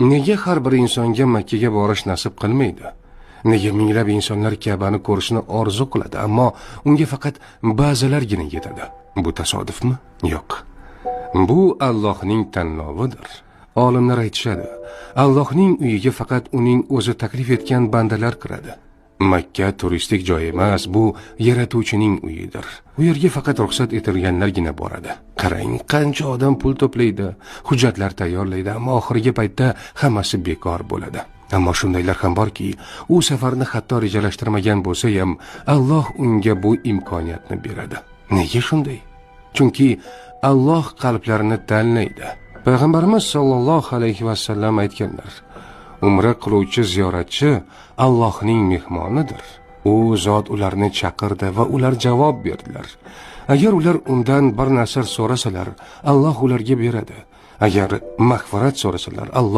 Nega har bir insonga Makka ga borish nasib qilmaydi? Nega minglab insonlar Ka'bani ko'rishni orzu qiladi, ammo unga faqat ba'zilargina yetadi? Bu tasodifmi? Yo'q. Bu Allohning tanlovidir. Olimlar aytishadi, Allohning uyiga faqat uning o'zi taklif etgan bandalar kiradi. Makka turistik joy emas, bu yaratuvchining uyidir. U yerga faqat ruxsat etilganlargina boradi. Qarang, qancha odam pul to'playdi, hujjatlar tayyorlaydi, ammo oxirgi paytda hammasi bekor bo'ladi. Ammo shundaylar ham borki, u safarni hatto rejalashtirmagan bo'lsa ham, Alloh unga bu imkoniyatni beradi. Nega shunday? Chunki Alloh qalblarini tanlaydi. Payg'ambarimiz sollallohu alayhi vasallam aytganlar: Umra qiluvchi ziyoratchi Allohning mehmonidir. U zot ularni chaqirdi va ular javob berdilar. Agar ular undan bir narsa so'rasalar, Alloh ularga beradi. Agar mag'firat so'rasalar, Alloh